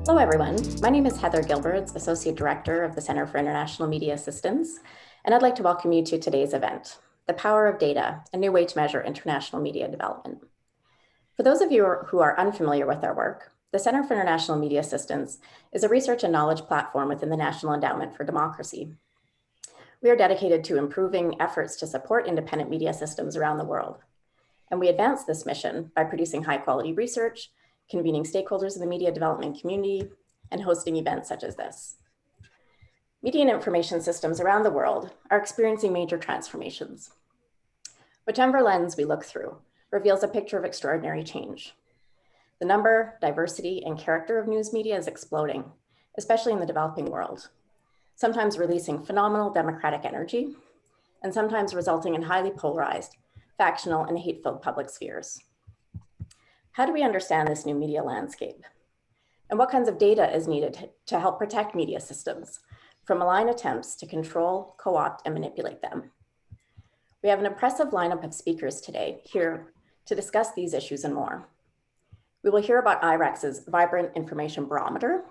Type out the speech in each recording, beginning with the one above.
Hello, everyone. My name is Heather Gilberts, Associate Director of the Center for International Media Systems, and I'd like to welcome you to today's event, The Power of Data, a New Way to Measure International Media Development. For those of you who are unfamiliar with our work, the Center for International Media Systems is a research and knowledge platform within the National Endowment for Democracy. We are dedicated to improving efforts to support independent media systems around the world. And we advance this mission by producing high-quality research, convening stakeholders in the media development community, and hosting events such as this. Media and information systems around the world are experiencing major transformations. Whichever lens we look through reveals a picture of extraordinary change. The number, diversity, and character of news media is exploding, especially in the developing world, sometimes releasing phenomenal democratic energy, and sometimes resulting in highly polarized, factional, and hate-filled public spheres. How do we understand this new media landscape? And what kinds of data is needed to help protect media systems from malign attempts to control, co-opt, and manipulate them? We have an impressive lineup of speakers today here to discuss these issues and more. We will hear about IREX's Vibrant Information Barometer,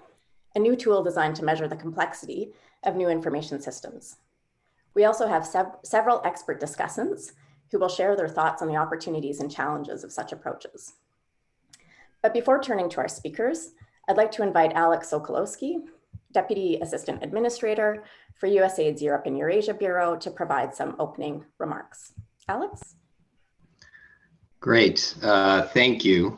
a new tool designed to measure the complexity of new information systems. We also have several expert discussants who will share their thoughts on the opportunities and challenges of such approaches. But before turning to our speakers, I'd like to invite Alex Sokolowski, Deputy Assistant Administrator for USAID's Europe and Eurasia Bureau, to provide some opening remarks. Alex? Great, thank you.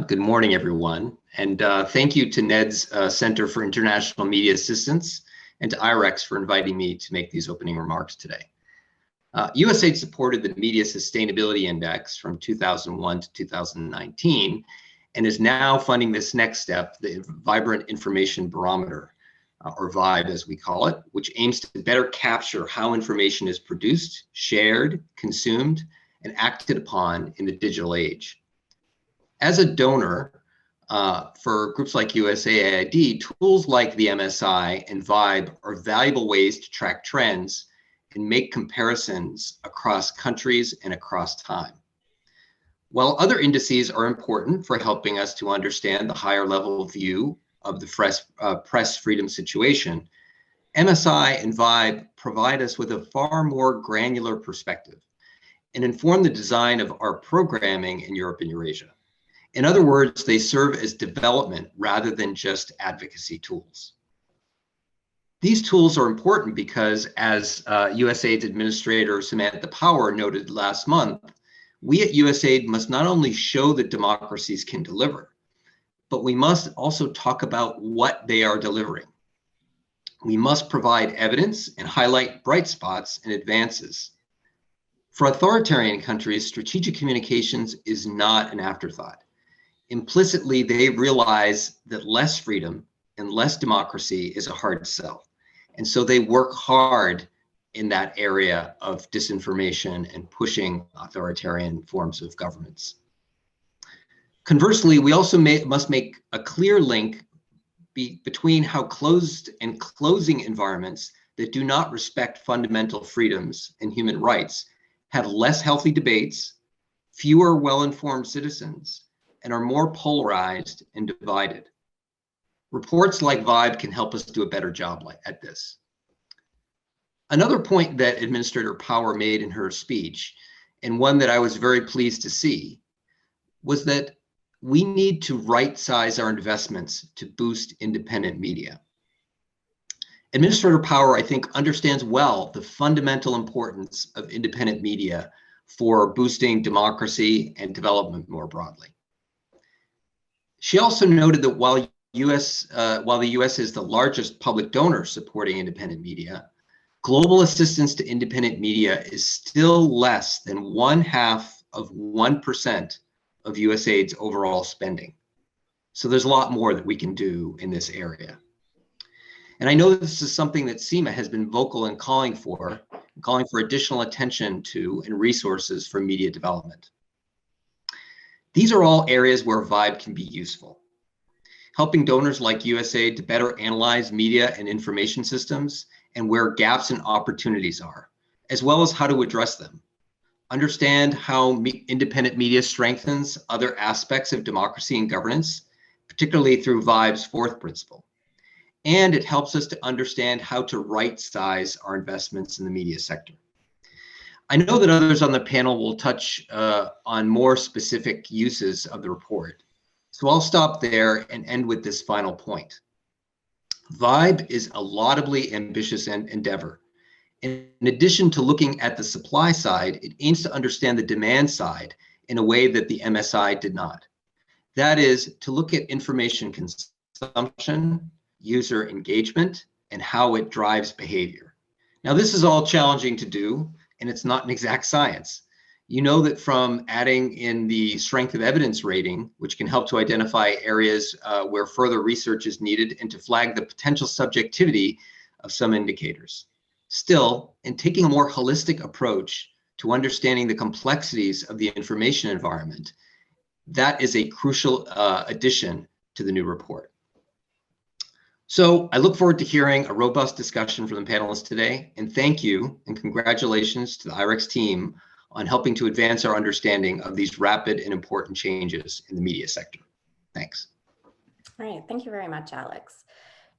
Good morning, everyone. And thank you to NED's Center for International Media Assistance and to IREX for inviting me to make these opening remarks today. USAID supported the Media Sustainability Index from 2001 to 2019, and is now funding this next step, the Vibrant Information Barometer, or VIBE as we call it, which aims to better capture how information is produced, shared, consumed, and acted upon in the digital age. As a donor for groups like USAID, tools like the MSI and VIBE are valuable ways to track trends and make comparisons across countries and across time. While other indices are important for helping us to understand the higher level view of the press freedom situation, MSI and VIBE provide us with a far more granular perspective and inform the design of our programming in Europe and Eurasia. In other words, they serve as development rather than just advocacy tools. These tools are important because, as USAID's Administrator Samantha Power noted last month, we at USAID must not only show that democracies can deliver, but we must also talk about what they are delivering. We must provide evidence and highlight bright spots and advances. For authoritarian countries, strategic communications is not an afterthought. Implicitly, they realize that less freedom and less democracy is a hard sell. And so they work hard in that area of disinformation and pushing authoritarian forms of governments. Conversely, we also must make a clear link between how closed and closing environments that do not respect fundamental freedoms and human rights have less healthy debates, fewer well-informed citizens, and are more polarized and divided. Reports like VIBE can help us do a better job at this. Another point that Administrator Power made in her speech, and one that I was very pleased to see, was that we need to right-size our investments to boost independent media. Administrator Power, I think, understands well the fundamental importance of independent media for boosting democracy and development more broadly. She also noted that while the US is the largest public donor supporting independent media, global assistance to independent media is still less than 0.5% of USAID's overall spending. So there's a lot more that we can do in this area. And I know this is something that CIMA has been vocal in calling for additional attention to and resources for media development. These are all areas where VIBE can be useful, helping donors like USAID to better analyze media and information systems and where gaps and opportunities are, as well as how to address them. understand how independent media strengthens other aspects of democracy and governance, particularly through VIBE's fourth principle. And it helps us to understand how to right-size our investments in the media sector. I know that others on the panel will touch on more specific uses of the report. So I'll stop there and end with this final point. VIBE is a laudably ambitious endeavor. In addition to looking at the supply side, it aims to understand the demand side in a way that the MSI did not. That is, to look at information consumption, user engagement, and how it drives behavior. Now, this is all challenging to do, and it's not an exact science. You know that from adding in the strength of evidence rating, which can help to identify areas where further research is needed and to flag the potential subjectivity of some indicators. Still, in taking a more holistic approach to understanding the complexities of the information environment, that is a crucial addition to the new report. So I look forward to hearing a robust discussion from the panelists today, and thank you and congratulations to the IREX team on helping to advance our understanding of these rapid and important changes in the media sector. Thanks. All right, thank you very much, Alex.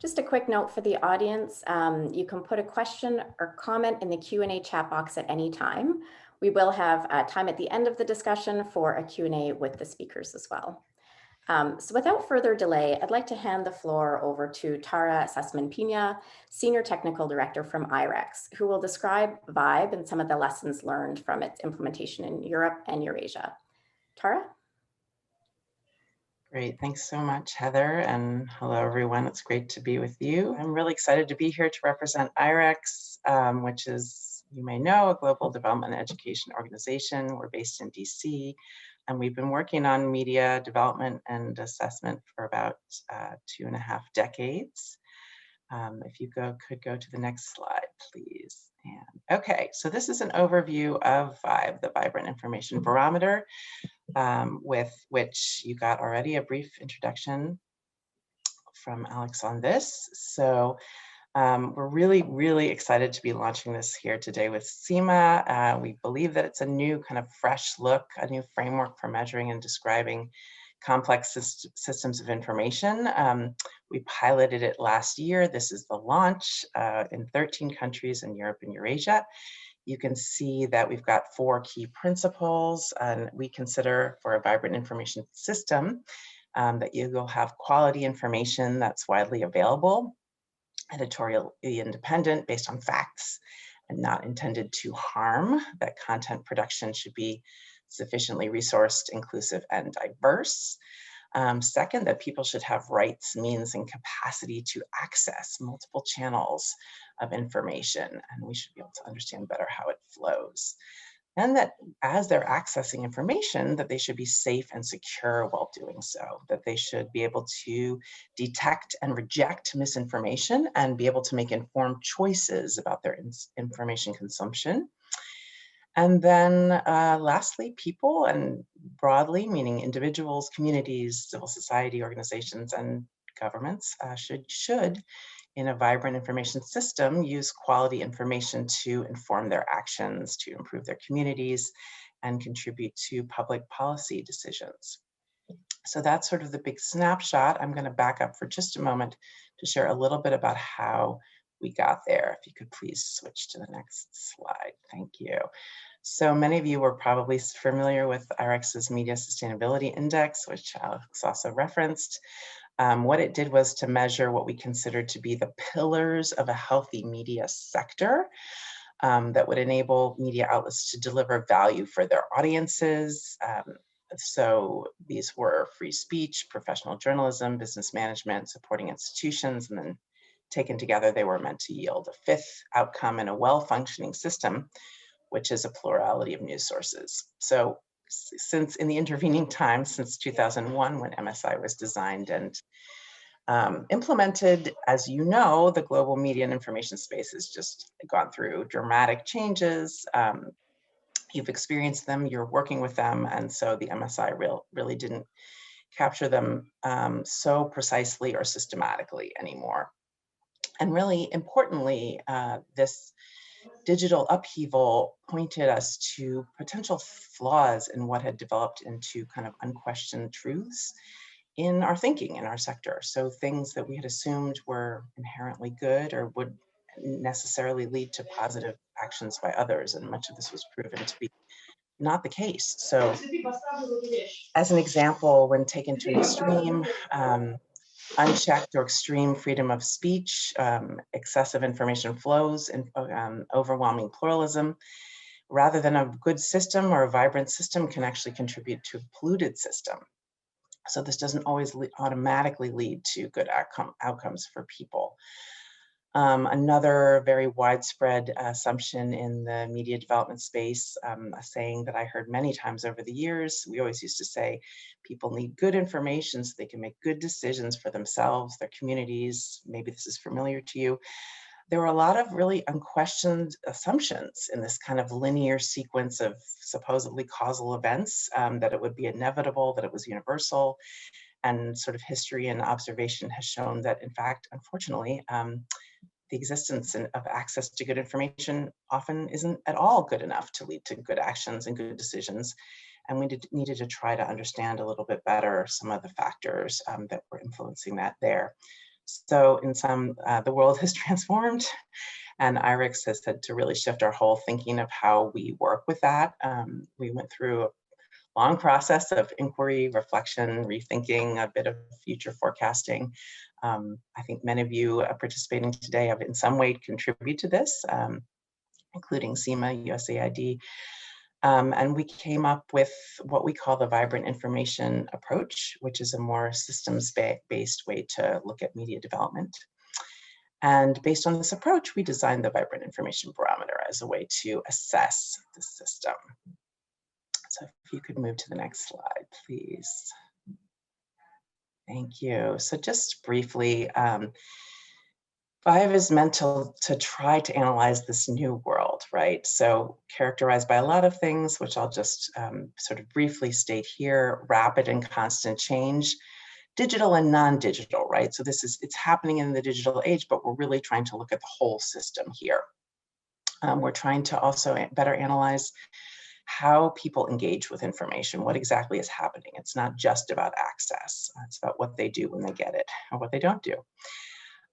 Just a quick note for the audience, you can put a question or comment in the Q&A chat box at any time. We will have time at the end of the discussion for a Q&A with the speakers as well. So without further delay, I'd like to hand the floor over to Tara Sussman-Pina, Senior Technical Director from IREX, who will describe VIBE and some of the lessons learned from its implementation in Europe and Eurasia. Tara? Great, thanks so much, Heather, and hello everyone. It's great to be with you. I'm really excited to be here to represent IREX, which is, you may know, a global development and education organization. We're based in DC, and we've been working on media development and assessment for about 2.5 decades. If you could go to the next slide, please. And okay, so this is an overview of VIBE, the Vibrant Information Barometer, with which you got already a brief introduction from Alex on this. So we're really excited to be launching this here today with CIMA. We believe that it's a new kind of fresh look, a new framework for measuring and describing complex systems of information. We piloted it last year. This is the launch in 13 countries in Europe and Eurasia. You can see that we've got 4 key principles, and we consider for a vibrant information system that you will have quality information that's widely available, editorially independent, based on facts, and not intended to harm, that content production should be sufficiently resourced, inclusive, and diverse. Second, that people should have rights, means, and capacity to access multiple channels of information, and we should be able to understand better how it flows. And that as they're accessing information, that they should be safe and secure while doing so, that they should be able to detect and reject misinformation and be able to make informed choices about their information consumption. And then lastly, people, and broadly, meaning individuals, communities, civil society organizations, and governments should, in a vibrant information system, use quality information to inform their actions, to improve their communities, and contribute to public policy decisions. So that's sort of the big snapshot. I'm going to back up for just a moment to share a little bit about how we got there. If you could please switch to the next slide. Thank you. So many of you were probably familiar with IREX's Media Sustainability Index, which Alex also referenced. What it did was to measure what we considered to be the pillars of a healthy media sector that would enable media outlets to deliver value for their audiences. So these were free speech, professional journalism, business management, supporting institutions, and then taken together, they were meant to yield a 5th outcome in a well-functioning system, which is a plurality of news sources. So since in the intervening time, since 2001, when MSI was designed and implemented, as you know, the global media and information space has just gone through dramatic changes. You've experienced them, you're working with them, and so the MSI really didn't capture them so precisely or systematically anymore. And really importantly, this digital upheaval pointed us to potential flaws in what had developed into kind of unquestioned truths in our thinking in our sector. So things that we had assumed were inherently good or would necessarily lead to positive actions by others, and much of this was proven to be not the case. So as an example, when taken to an extreme, unchecked or extreme freedom of speech, excessive information flows, and overwhelming pluralism, rather than a good system or a vibrant system, can actually contribute to a polluted system. So this doesn't always automatically lead to good outcomes for people. Another very widespread assumption in the media development space, a saying that I heard many times over the years, we always used to say, people need good information so they can make good decisions for themselves, their communities. Maybe this is familiar to you. There were a lot of really unquestioned assumptions in this kind of linear sequence of supposedly causal events, that it would be inevitable, that it was universal, and sort of history and observation has shown that, in fact, unfortunately, the existence of access to good information often isn't at all good enough to lead to good actions and good decisions. And we needed to try to understand a little bit better some of the factors that were influencing that there. So in some, the world has transformed, and IREX has had to really shift our whole thinking of how we work with that. We went through a long process of inquiry, reflection, rethinking, a bit of future forecasting. I think many of you participating today have in some way contributed to this, including CIMA, USAID. And we came up with what we call the Vibrant Information approach, which is a more systems-based way to look at media development. And based on this approach, we designed the Vibrant Information Barometer as a way to assess the system. So if you could move to the next slide, please. Thank you. So just briefly, VIBE is meant to try to analyze this new world, right? So characterized by a lot of things, which I'll just sort of briefly state here: rapid and constant change, digital and non-digital, right? So it's happening in the digital age, but we're really trying to look at the whole system here. We're trying to also better analyze how people engage with information, what exactly is happening. It's not just about access, it's about what they do when they get it or what they don't do.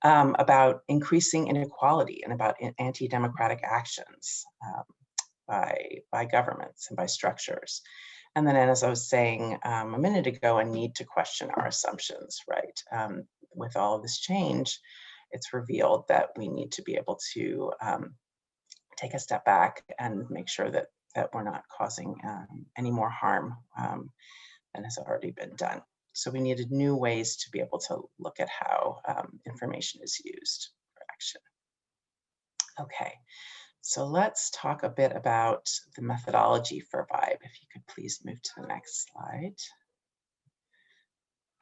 About increasing inequality and about anti-democratic actions by governments and by structures. And then, as I was saying a minute ago, a need to question our assumptions, right? With all of this change, it's revealed that we need to be able to take a step back and make sure that we're not causing any more harm than has already been done. So we needed new ways to be able to look at how information is used for action. Okay, so let's talk a bit about the methodology for VIBE. If you could please move to the next slide.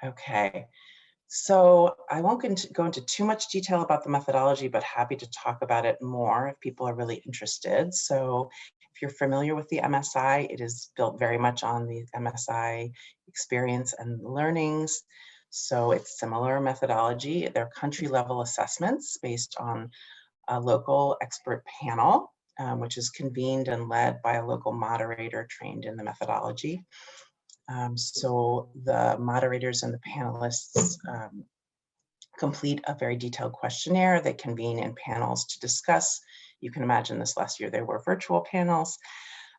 Okay, so I won't go into too much detail about the methodology, but happy to talk about it more if people are really interested. So if you're familiar with the MSI, it is built very much on the MSI experience and learnings. So it's similar methodology. They're country level assessments based on a local expert panel, which is convened and led by a local moderator trained in the methodology. So the moderators and the panelists complete a very detailed questionnaire. They convene in panels to discuss. You can imagine this last year, there were virtual panels.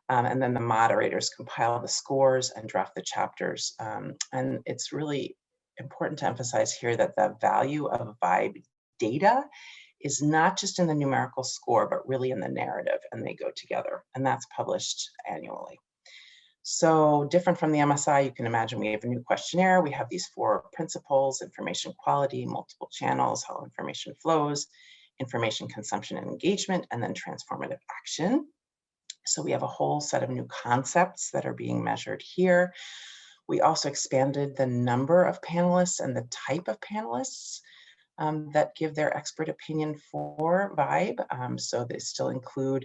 And then the moderators compile the scores and draft the chapters. And it's really important to emphasize here that the value of VIBE data is not just in the numerical score, but really in the narrative, and they go together. And that's published annually. So different from the MSI, you can imagine we have a new questionnaire. We have these 4 principles: information quality, multiple channels, how information flows, information consumption and engagement, and then transformative action. So we have a whole set of new concepts that are being measured here. We also expanded the number of panelists and the type of panelists that give their expert opinion for VIBE. So they still include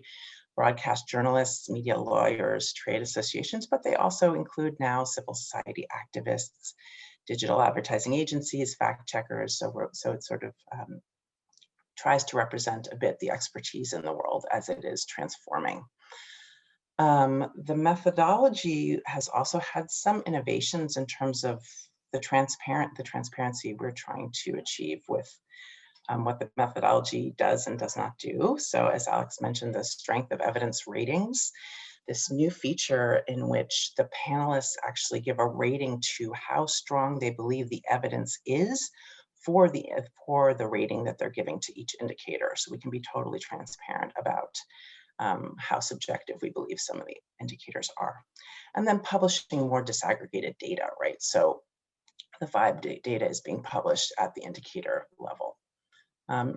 broadcast journalists, media lawyers, trade associations, but they also include now civil society activists, digital advertising agencies, fact checkers. So it's sort of tries to represent a bit the expertise in the world as it is transforming. The methodology has also had some innovations in terms of the transparency we're trying to achieve with what the methodology does and does not do. So as Alex mentioned, the strength of evidence ratings, this new feature in which the panelists actually give a rating to how strong they believe the evidence is for the rating that they're giving to each indicator. So we can be totally transparent about how subjective we believe some of the indicators are. And then publishing more disaggregated data, right? So the VIBE data is being published at the indicator level.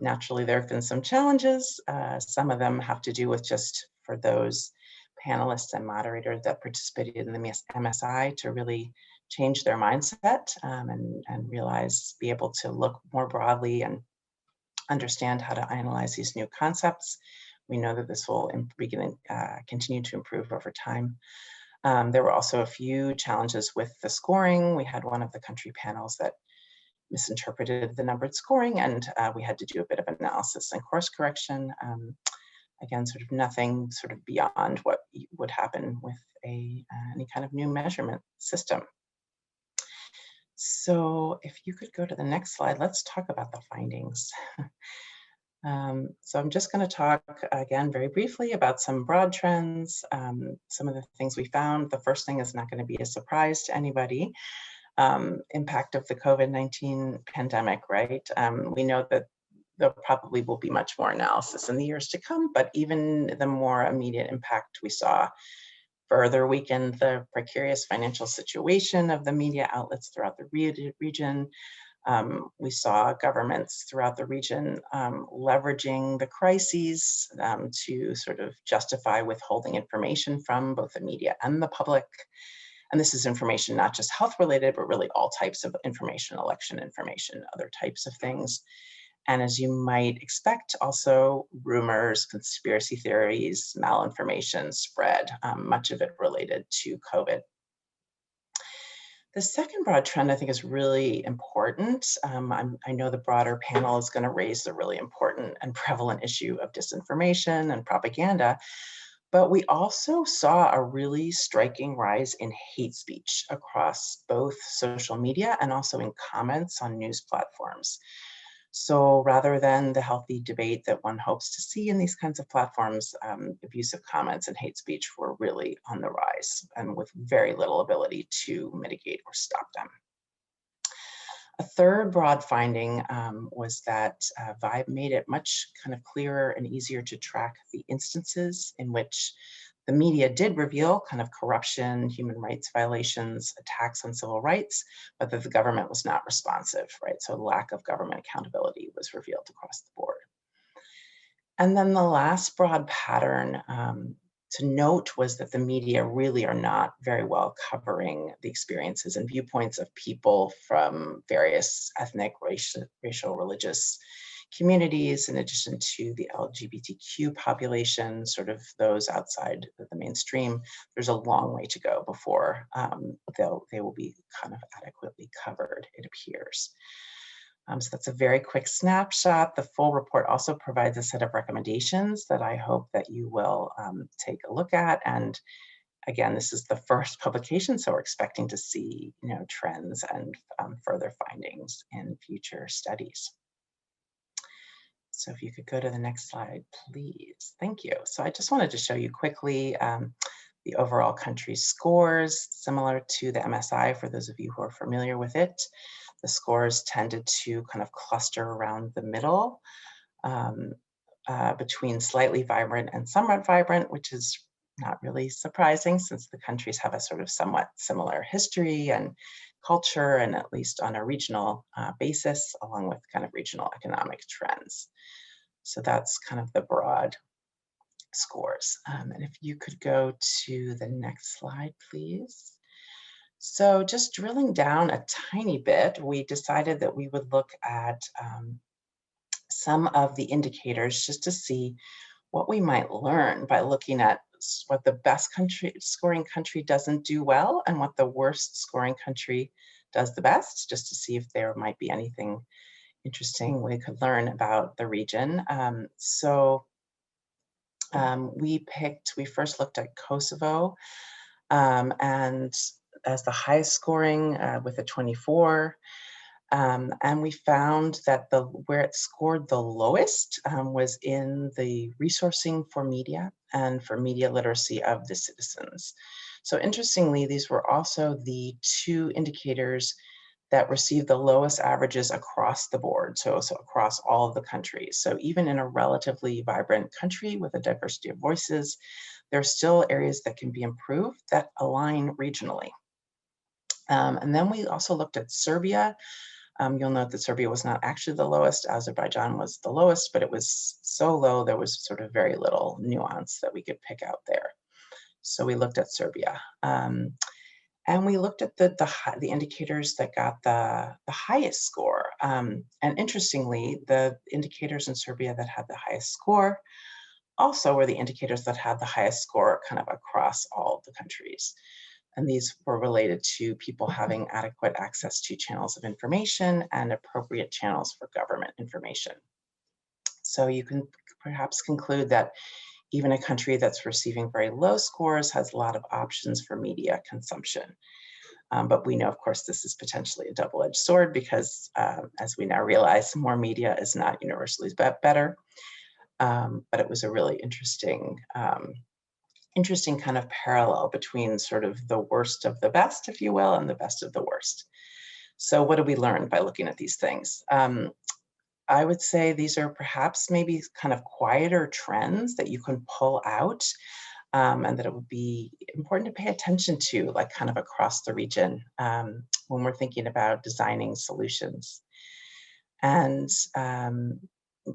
Naturally, there have been some challenges. Some of them have to do with just for those panelists and moderators that participated in the MSI to really change their mindset and be able to look more broadly and understand how to analyze these new concepts. We know that this will continue to improve over time. There were also a few challenges with the scoring. We had one of the country panels that misinterpreted the numbered scoring, and we had to do a bit of analysis and course correction. Again, sort of nothing sort of beyond what would happen with any kind of new measurement system. So if you could go to the next slide, let's talk about the findings. So I'm just going to talk again very briefly about some broad trends, some of the things we found. The first thing is not going to be a surprise to anybody. Impact of the COVID-19 pandemic, right? We know that there probably will be much more analysis in the years to come, but even the more immediate impact we saw further weakened the precarious financial situation of the media outlets throughout the region. We saw governments throughout the region leveraging the crises to sort of justify withholding information from both the media and the public. And this is information not just health related, but really all types of information, election information, other types of things. And as you might expect, also rumors, conspiracy theories, malinformation spread, much of it related to COVID. The second broad trend I think is really important. I know the broader panel is going to raise the really important and prevalent issue of disinformation and propaganda, but we also saw a really striking rise in hate speech across both social media and also in comments on news platforms. So rather than the healthy debate that one hopes to see in these kinds of platforms, abusive comments and hate speech were really on the rise and with very little ability to mitigate or stop them. A third broad finding was that VIBE made it much kind of clearer and easier to track the instances in which the media did reveal kind of corruption, human rights violations, attacks on civil rights, but that the government was not responsive, right? So lack of government accountability was revealed across the board. And then the last broad pattern to note was that the media really are not very well covering the experiences and viewpoints of people from various ethnic, racial, religious communities, in addition to the LGBTQ population, sort of those outside the mainstream. There's a long way to go before they will be kind of adequately covered, it appears. So that's a very quick snapshot. The full report also provides a set of recommendations that I hope that you will take a look at. And again, this is the first publication, so we're expecting to see trends and further findings in future studies. So if you could go to the next slide, please. Thank you. So I just wanted to show you quickly the overall country scores, similar to the MSI for those of you who are familiar with it. The scores tended to kind of cluster around the middle between slightly vibrant and somewhat vibrant, which is not really surprising since the countries have a sort of somewhat similar history and culture, and at least on a regional basis, along with kind of regional economic trends. So that's kind of the broad scores. And if you could go to the next slide, please. So just drilling down a tiny bit, we decided that we would look at some of the indicators just to see what we might learn by looking at what the best scoring country doesn't do well and what the worst scoring country does the best, just to see if there might be anything interesting we could learn about the region. We first looked at Kosovo, and as the highest scoring with a 24. And we found that where it scored the lowest was in the resourcing for media and for media literacy of the citizens. So interestingly, these were also the two indicators that received the lowest averages across the board, so across all of the countries. So even in a relatively vibrant country with a diversity of voices, there are still areas that can be improved that align regionally. And then we also looked at Serbia. You'll note that Serbia was not actually the lowest. Azerbaijan was the lowest, but it was so low, there was sort of very little nuance that we could pick out there. So we looked at Serbia. And we looked at the indicators that got the highest score. And interestingly, the indicators in Serbia that had the highest score also were the indicators that had the highest score kind of across all of the countries. And these were related to people having adequate access to channels of information and appropriate channels for government information. So you can perhaps conclude that even a country that's receiving very low scores has a lot of options for media consumption. But we know, of course, this is potentially a double-edged sword because, as we now realize, more media is not universally better. But it was a really interesting kind of parallel between sort of the worst of the best, if you will, and the best of the worst. So what did we learn by looking at these things? I would say these are perhaps maybe kind of quieter trends that you can pull out, and that it would be important to pay attention to, like kind of across the region when we're thinking about designing solutions. And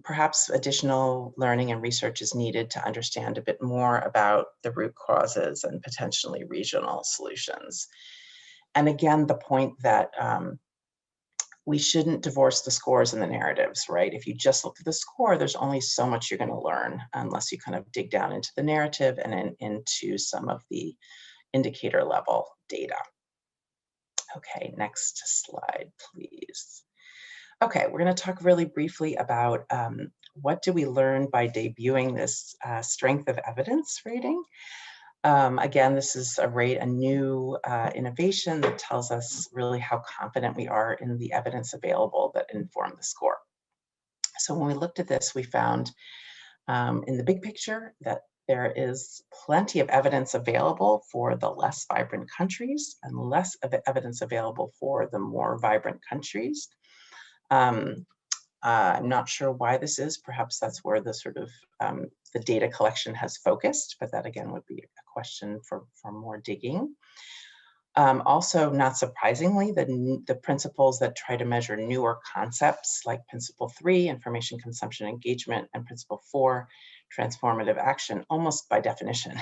perhaps additional learning and research is needed to understand a bit more about the root causes and potentially regional solutions. And again, the point that we shouldn't divorce the scores and the narratives, right? If you just look at the score, there's only so much you're going to learn unless you kind of dig down into the narrative and into some of the indicator level data. Okay, next slide, please. Okay, we're going to talk really briefly about what do we learn by debuting this strength of evidence rating. Again, this is a new innovation that tells us really how confident we are in the evidence available that inform the score. So when we looked at this, we found in the big picture that there is plenty of evidence available for the less vibrant countries and less evidence available for the more vibrant countries. I'm not sure why this is. Perhaps that's where the sort of the data collection has focused, but that again would be a question for more digging. Also, not surprisingly, the principles that try to measure newer concepts like Principle 3, information consumption engagement, and Principle 4, transformative action, almost by definition,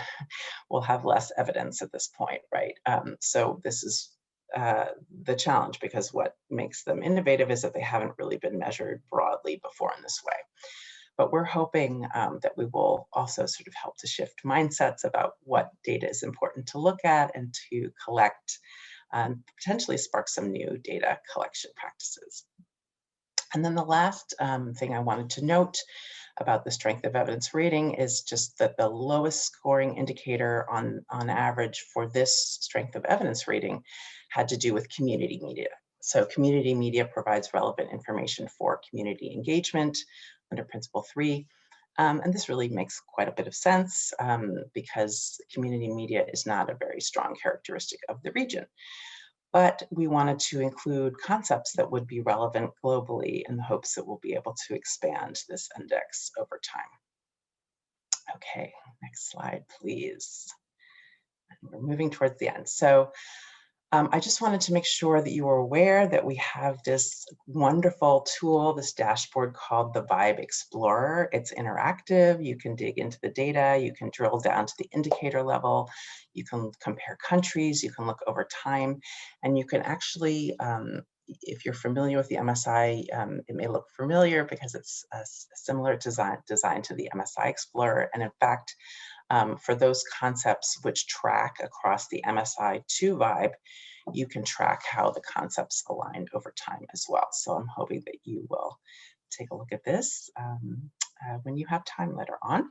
will have less evidence at this point, right? So this is the challenge, because what makes them innovative is that they haven't really been measured broadly before in this way. But we're hoping that we will also sort of help to shift mindsets about what data is important to look at and to collect, and potentially spark some new data collection practices. And then the last thing I wanted to note about the strength of evidence rating is just that the lowest scoring indicator on average for this strength of evidence rating had to do with community media. So community media provides relevant information for community engagement under Principle 3. And this really makes quite a bit of sense because community media is not a very strong characteristic of the region. But we wanted to include concepts that would be relevant globally in the hopes that we'll be able to expand this index over time. Okay, next slide, please. And we're moving towards the end. So I just wanted to make sure that you are aware that we have this wonderful tool, this dashboard called the Vibe Explorer. It's interactive. You can dig into the data. You can drill down to the indicator level. You can compare countries. You can look over time. And you can actually, if you're familiar with the MSI, it may look familiar because it's a similar design to the MSI Explorer. And in fact, for those concepts which track across the MSI to Vibe, you can track how the concepts aligned over time as well. So I'm hoping that you will take a look at this when you have time later on.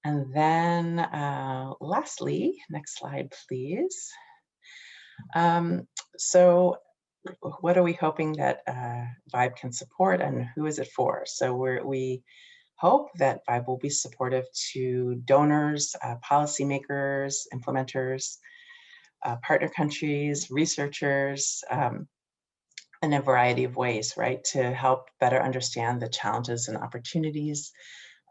And then lastly, next slide, please. So what are we hoping that VIBE can support, and who is it for? So we hope that VIBE will be supportive to donors, policymakers, implementers, partner countries, researchers, in a variety of ways, right, to help better understand the challenges and opportunities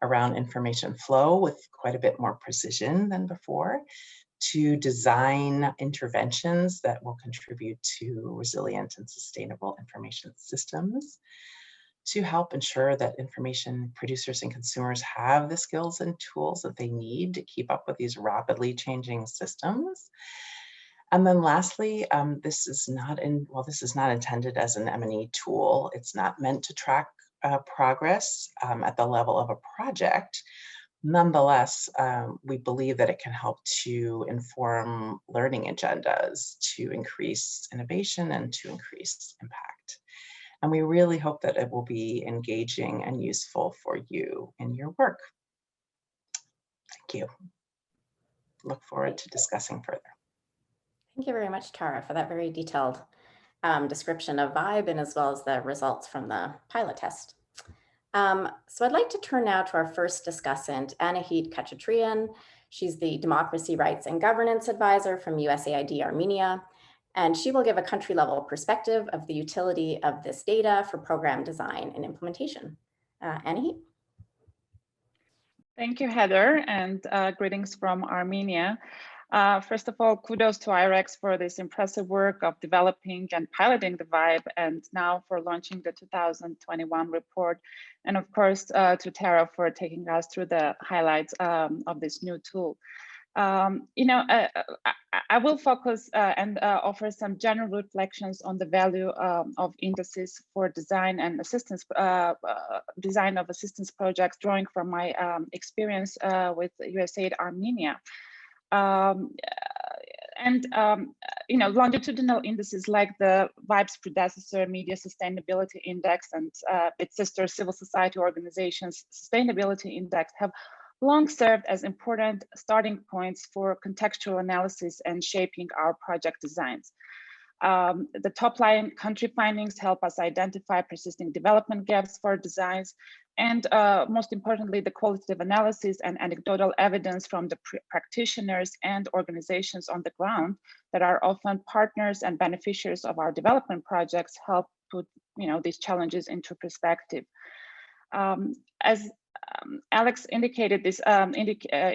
around information flow with quite a bit more precision than before, to design interventions that will contribute to resilient and sustainable information systems, to help ensure that information producers and consumers have the skills and tools that they need to keep up with these rapidly changing systems. And then lastly, this is not intended as an M&E tool. It's not meant to track progress at the level of a project. Nonetheless, we believe that it can help to inform learning agendas, to increase innovation and to increase impact. And we really hope that it will be engaging and useful for you in your work. Thank you. Look forward to discussing further. Thank you very much, Tara, for that very detailed description of VIBE and as well as the results from the pilot test. So I'd like to turn now to our first discussant, Anahit Khachatrian. She's the Democracy, Rights, and Governance Advisor from USAID Armenia, and she will give a country-level perspective of the utility of this data for program design and implementation. Anahit? Thank you, Heather, and greetings from Armenia. First of all, kudos to IREX for this impressive work of developing and piloting the VIBE, and now for launching the 2021 report. And of course, to Tara for taking us through the highlights of this new tool. I will focus and offer some general reflections on the value of indices for design and assistance, design of assistance projects, drawing from my experience with USAID Armenia. Longitudinal indices like the VIBE's predecessor Media Sustainability Index and its sister civil society organization's Sustainability Index have long served as important starting points for contextual analysis and shaping our project designs. The top line country findings help us identify persisting development gaps for designs, and most importantly, the qualitative analysis and anecdotal evidence from the practitioners and organizations on the ground that are often partners and beneficiaries of our development projects help put these challenges into perspective. As Alex indicated, these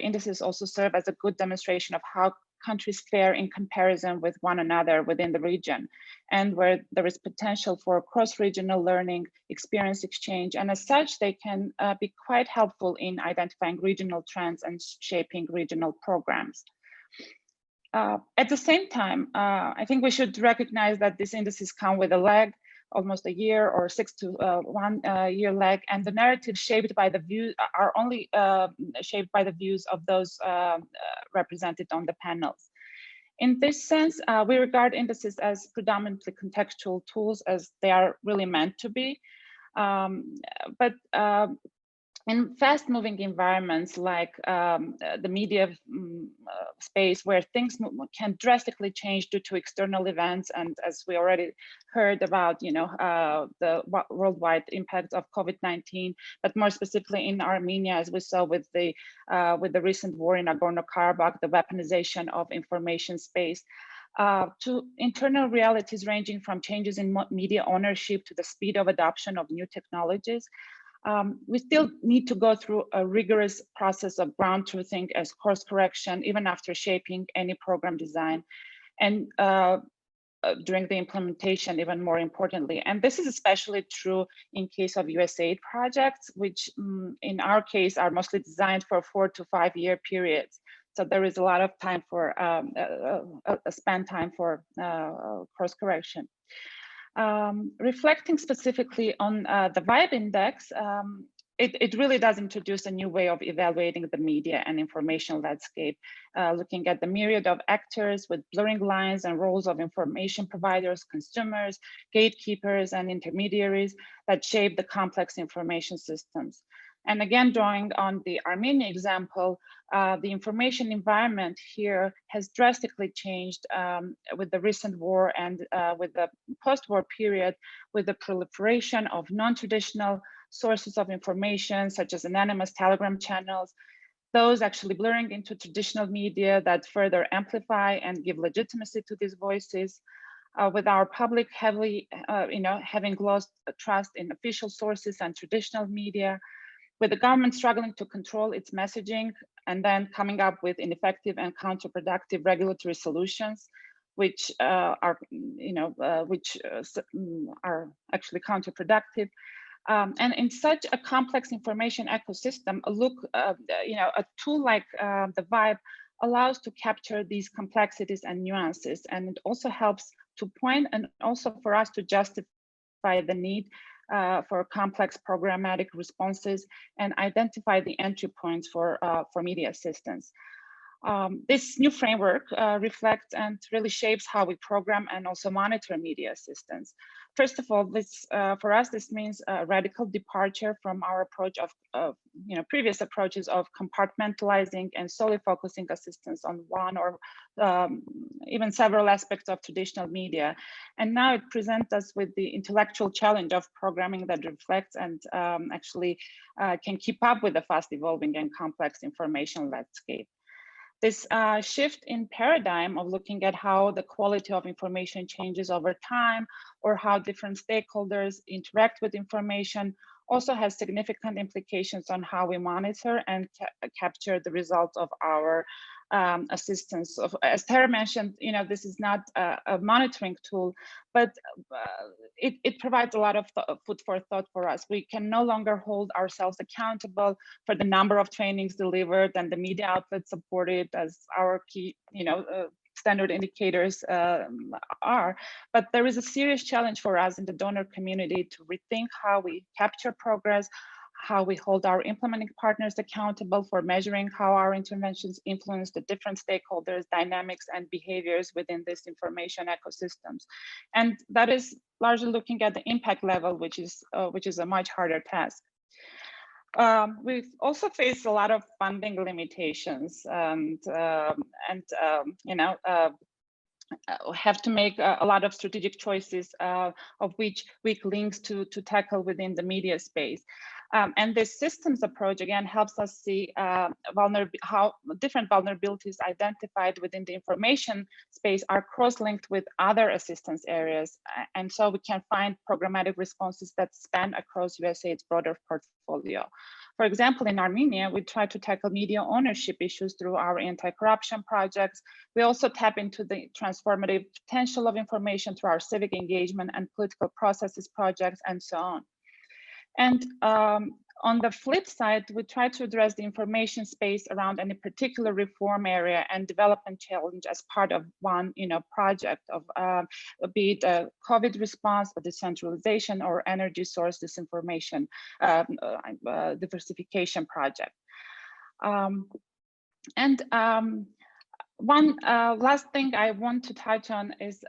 indices also serve as a good demonstration of how countries fare in comparison with one another within the region, and where there is potential for cross-regional learning, experience exchange, and as such, they can be quite helpful in identifying regional trends and shaping regional programs. At the same time, I think we should recognize that these indices come with a lag, almost a year or 6 to 1 year lag, and the narrative shaped by the view are only shaped by the views of those represented on the panels. In this sense, we regard indices as predominantly contextual tools, as they are really meant to be. But in fast-moving environments like the media space, where things can drastically change due to external events, and as we already heard about, the worldwide impact of COVID-19, but more specifically in Armenia, as we saw with the recent war in Nagorno-Karabakh, the weaponization of information space, to internal realities ranging from changes in media ownership to the speed of adoption of new technologies. We still need to go through a rigorous process of ground truthing as course correction, even after shaping any program design, and during the implementation, even more importantly. And this is especially true in case of USAID projects, which in our case are mostly designed for 4 to 5 year periods. So there is a lot of time for spend time for course correction. Reflecting specifically on the VIBE index, it really does introduce a new way of evaluating the media and information landscape, looking at the myriad of actors with blurring lines and roles of information providers, consumers, gatekeepers, and intermediaries that shape the complex information systems. And again, drawing on the Armenia example, the information environment here has drastically changed with the recent war and with the post-war period, with the proliferation of non-traditional sources of information, such as anonymous Telegram channels, those actually blurring into traditional media that further amplify and give legitimacy to these voices. With our public heavily, having lost trust in official sources and traditional media, with the government struggling to control its messaging and then coming up with ineffective and counterproductive regulatory solutions, which are actually counterproductive. And in such a complex information ecosystem, a tool like the Vibe allows to capture these complexities and nuances, and it also helps to point and also for us to justify the need for complex programmatic responses and identify the entry points for media assistance. This new framework reflects and really shapes how we program and also monitor media assistance. First of all, for us, this means a radical departure from our approach of previous approaches of compartmentalizing and solely focusing assistance on one or even several aspects of traditional media. And now it presents us with the intellectual challenge of programming that reflects and actually can keep up with the fast evolving and complex information landscape. This shift in paradigm of looking at how the quality of information changes over time or how different stakeholders interact with information also has significant implications on how we monitor and capture the results of our assistance. As Tara mentioned, this is not a monitoring tool, but it provides a lot of food for thought for us. We can no longer hold ourselves accountable for the number of trainings delivered and the media outlets supported as our key, standard indicators are. But there is a serious challenge for us in the donor community to rethink how we capture progress, how we hold our implementing partners accountable for measuring how our interventions influence the different stakeholders, dynamics, and behaviors within this information ecosystems. And that is largely looking at the impact level, which is a much harder task. We've also faced a lot of funding limitations and have to make a lot of strategic choices, of which weak links to tackle within the media space. And this systems approach, again, helps us see how different vulnerabilities identified within the information space are cross-linked with other assistance areas. And so we can find programmatic responses that span across USAID's broader portfolio. For example, in Armenia, we try to tackle media ownership issues through our anti-corruption projects. We also tap into the transformative potential of information through our civic engagement and political processes projects, and so on. And on the flip side, we try to address the information space around any particular reform area and development challenge as part of one project of be it a COVID response, a decentralization, or energy source disinformation diversification project. One last thing I want to touch on is,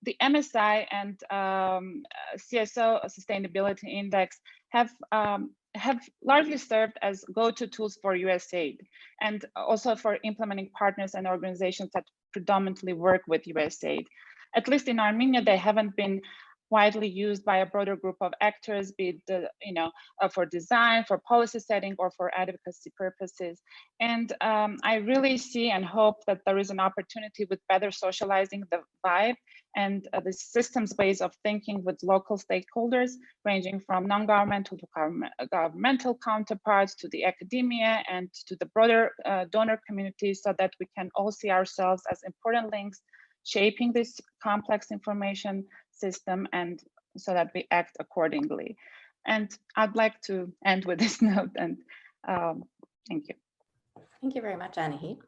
the MSI and CSO Sustainability Index have largely served as go-to tools for USAID and also for implementing partners and organizations that predominantly work with USAID. At least in Armenia, they haven't been widely used by a broader group of actors, be it for design, for policy setting, or for advocacy purposes. And I really see and hope that there is an opportunity with better socializing the Vibe and the systems ways of thinking with local stakeholders, ranging from non-governmental to governmental counterparts, to the academia, and to the broader donor community, so that we can all see ourselves as important links shaping this complex information system, and so that we act accordingly. And I'd like to end with this note, and thank you. Thank you very much, Anahit.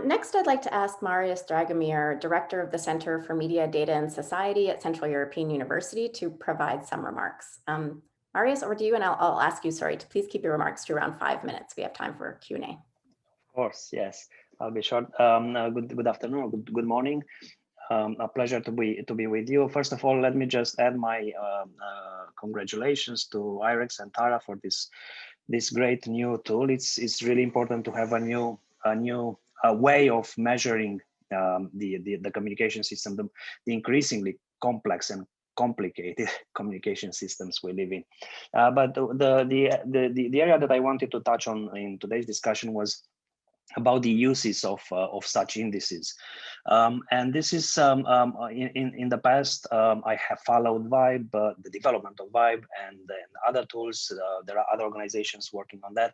Next, I'd like to ask Marius Dragomir, Director of the Center for Media, Data and Society at Central European University, to provide some remarks. Marius, over to you, and I'll ask you, sorry, to please keep your remarks to around 5 minutes. We have time for Q&A. Of course, yes, I'll be short. Good afternoon, or good morning. A pleasure to be with you. First of all, let me just add my congratulations to IREX and Tara for this great new tool. It's really important to have a new way of measuring the communication system, the increasingly complex and complicated communication systems we live in. But the area that I wanted to touch on in today's discussion was about the uses of such indices. And this is in the past, I have followed Vibe, the development of Vibe and other tools. There are other organizations working on that.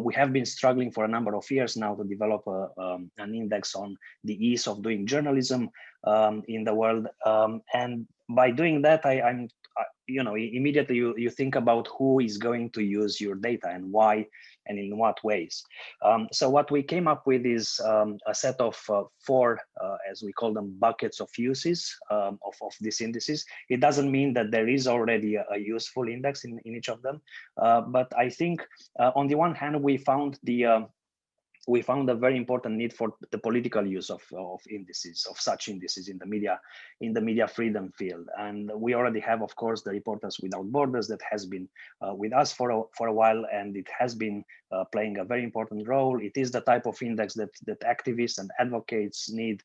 We have been struggling for a number of years now to develop an index on the ease of doing journalism in the world. And by doing that, immediately you think about who is going to use your data and why and in what ways. So what we came up with is a set of 4, as we call them, buckets of uses of these indices. It doesn't mean that there is already a useful index in each of them, but I think on the one hand, we found a very important need for the political use of indices, of such indices in the media freedom field. And we already have, of course, the Reporters Without Borders that has been with us for a while, and it has been playing a very important role. It is the type of index that activists and advocates need,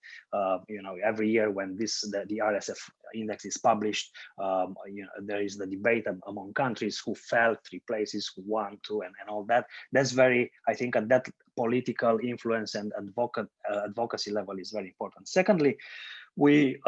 every year when the RSF index is published. There is the debate among countries who fell 3 places, who won 2, and all that. That's very, I think, at that political influence and advocacy level is very important. Secondly, we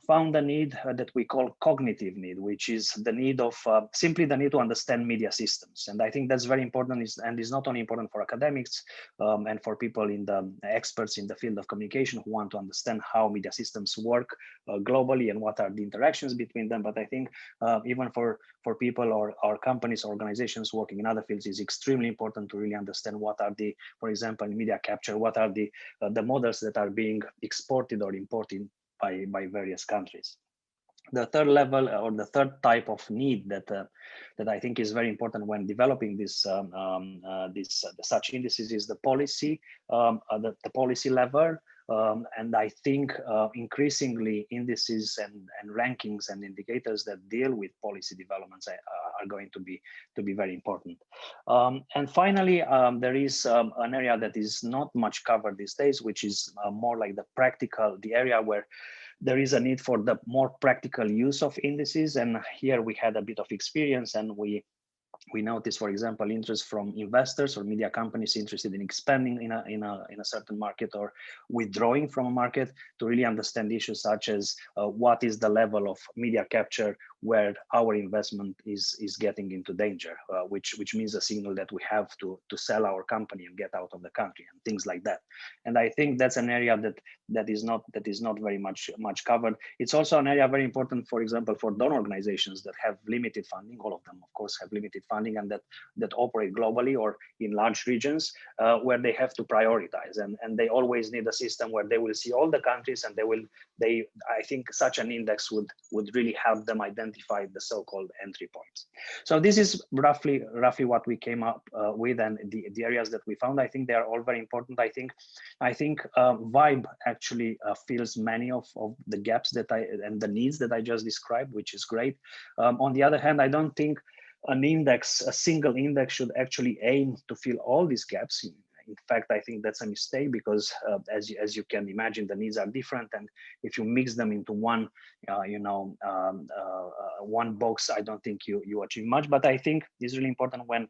found a need that we call cognitive need, which is the need of simply the need to understand media systems. And I think that's very important, and is not only important for academics and for people in the experts in the field of communication who want to understand how media systems work globally and what are the interactions between them. But I think even for people or companies, or organizations working in other fields, is extremely important to really understand what are the, for example, in media capture, what are the models that are being exported or imported by various countries. The third level, or the third type of need that I think is very important when developing such indices is the policy, the policy level. And I think increasingly indices and rankings and indicators that deal with policy developments are going to be very important. And finally, there is an area that is not much covered these days, which is more like the area where there is a need for the more practical use of indices. And here we had a bit of experience, and we noticed, for example, interest from investors or media companies interested in expanding in a certain market or withdrawing from a market, to really understand issues such as what is the level of media capture where our investment is getting into danger, which means a signal that we have to sell our company and get out of the country and things like that. And I think that's an area that is not very much covered. It's also an area very important, for example, for donor organizations that have limited funding. All of them, of course, have limited funding, and that operate globally or in large regions where they have to prioritize, and they always need a system where they will see all the countries, and I think such an index would really help them identify the so-called entry points. So this is roughly what we came up with, and the areas that we found. I think they are all very important. I think Vibe actually fills many of the gaps and the needs that I just described, which is great. On the other hand, I don't think a single index should actually aim to fill all these gaps. In fact, I think that's a mistake, because as you can imagine, the needs are different, and if you mix them into one box, I don't think you achieve much. But I think it's really important when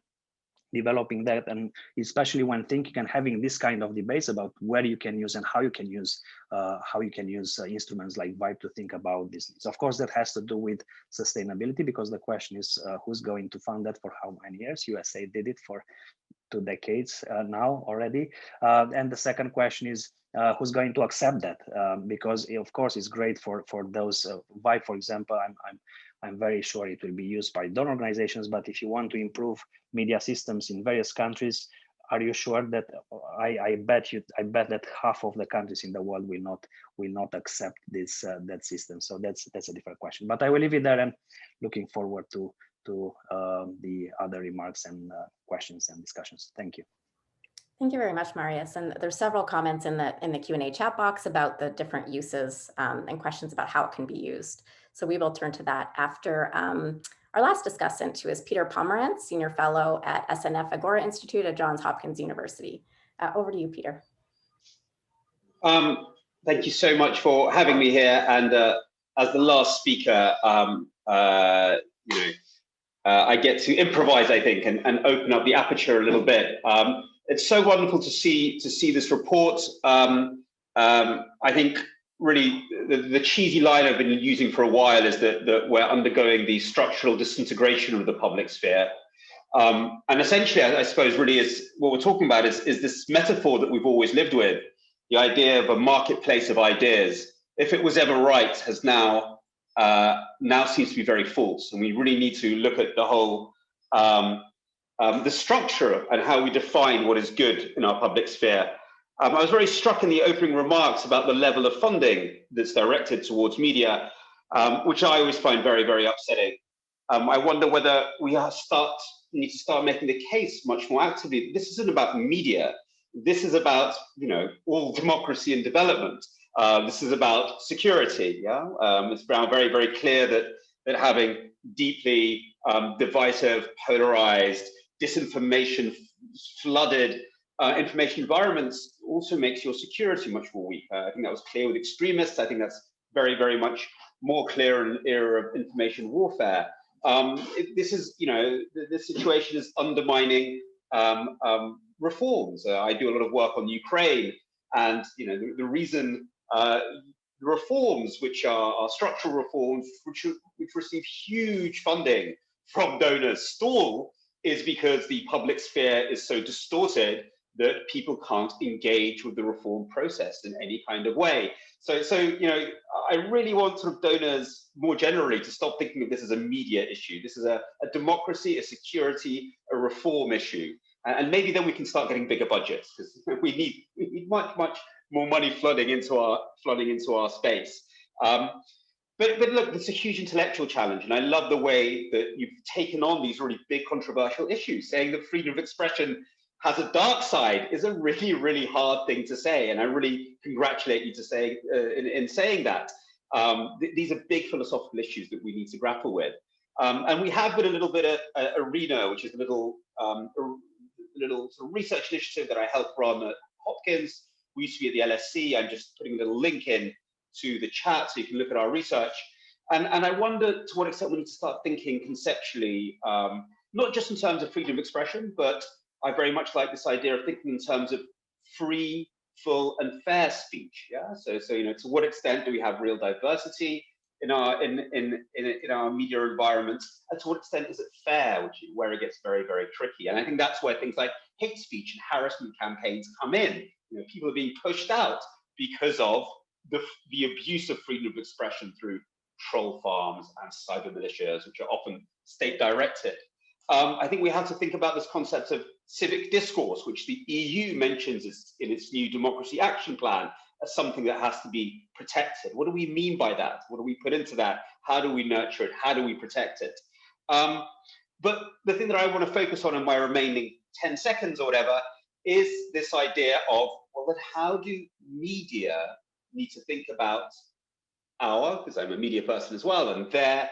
developing that, and especially when thinking and having this kind of debates about where you can use and how you can use instruments like Vibe to think about this. So of course, that has to do with sustainability, because the question is who's going to fund that for how many years? USA did it for 2 decades now already. And the second question is who's going to accept that? Because of course it's great for those Vibe, for example. I'm very sure it will be used by donor organizations, but if you want to improve media systems in various countries, are you sure that I bet that half of the countries in the world will not accept this that system? So that's a different question. But I will leave it there, and looking forward to to the other remarks and questions and discussions. Thank you. Thank you very much, Marius. And there's several comments in the Q&A chat box about the different uses and questions about how it can be used. So we will turn to that after our last discussant, who is Peter Pomerantz, Senior Fellow at SNF Agora Institute at Johns Hopkins University. Over to you, Peter. Thank you so much for having me here. And as the last speaker, I get to improvise, I think, and open up the aperture a little bit. It's so wonderful to see this report. I think really the cheesy line I've been using for a while is that we're undergoing the structural disintegration of the public sphere. And essentially, I suppose, really is what we're talking about is this metaphor that we've always lived with, the idea of a marketplace of ideas. If it was ever right, has now seems to be very false. And we really need to look at the whole the structure and how we define what is good in our public sphere. I was very struck in the opening remarks about the level of funding that's directed towards media, which I always find very, very upsetting. I wonder whether we need to start making the case much more actively. This isn't about media. This is about, all democracy and development. This is about security. Yeah, it's now very, very clear that having deeply divisive, polarized, disinformation flooded information environments also makes your security much more weak. I think that was clear with extremists. I think that's very, very much more clear in an era of information warfare. This situation is undermining reforms. I do a lot of work on Ukraine, and the reason the reforms, which are structural reforms, which receive huge funding from donors, stall, is because the public sphere is so distorted that people can't engage with the reform process in any kind of way. So I really want sort of donors more generally to stop thinking of this as a media issue. This is a democracy, a security, a reform issue. And maybe then we can start getting bigger budgets, because we need much more money flooding into our space. But look, it's a huge intellectual challenge, and I love the way that you've taken on these really big controversial issues. Saying that freedom of expression has a dark side is a really, really hard thing to say, and I really congratulate you to say in saying that. These are big philosophical issues that we need to grapple with, and we have got a little bit of ARENA, which is a little sort of research initiative that I helped run at Hopkins. We used to be at the LSE. I'm just putting a little link in to the chat so you can look at our research. And I wonder to what extent we need to start thinking conceptually, not just in terms of freedom of expression, but I very much like this idea of thinking in terms of free, full, and fair speech. Yeah. So to what extent do we have real diversity in our media environment, and to what extent is it fair, where it gets very, very tricky. And I think that's where things like hate speech and harassment campaigns come in. People are being pushed out because of the abuse of freedom of expression through troll farms and cyber militias, which are often state directed. I think we have to think about this concept of civic discourse, which the EU mentions in its new democracy action plan as something that has to be protected. What do we mean by that? What do we put into that? How do we nurture it? How do we protect it? But the thing that I want to focus on in my remaining 10 seconds or whatever is this idea of, well, then how do media need to think about because I'm a media person as well, and their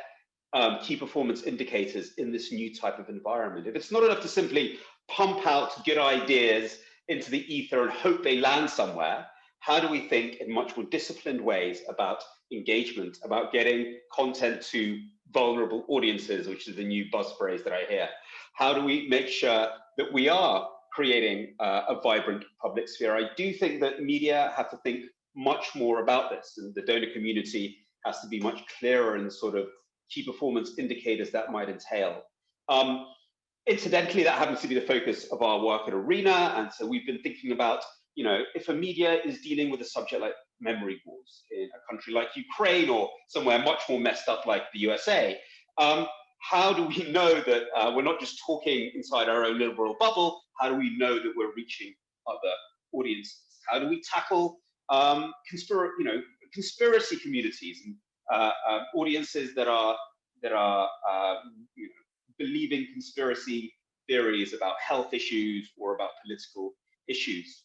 key performance indicators in this new type of environment. If it's not enough to simply pump out good ideas into the ether and hope they land somewhere, how do we think in much more disciplined ways about engagement, about getting content to vulnerable audiences, which is the new buzz phrase that I hear? How do we make sure that we are creating a vibrant public sphere? I do think that media have to think much more about this, and the donor community has to be much clearer in sort of key performance indicators that might entail. Incidentally, that happens to be the focus of our work at ARENA, and so we've been thinking about, if a media is dealing with a subject like memory wars in a country like Ukraine or somewhere much more messed up like the USA, how do we know that we're not just talking inside our own liberal bubble? How do we know that we're reaching other audiences? How do we tackle conspiracy communities and audiences that are believing conspiracy theories about health issues or about political issues.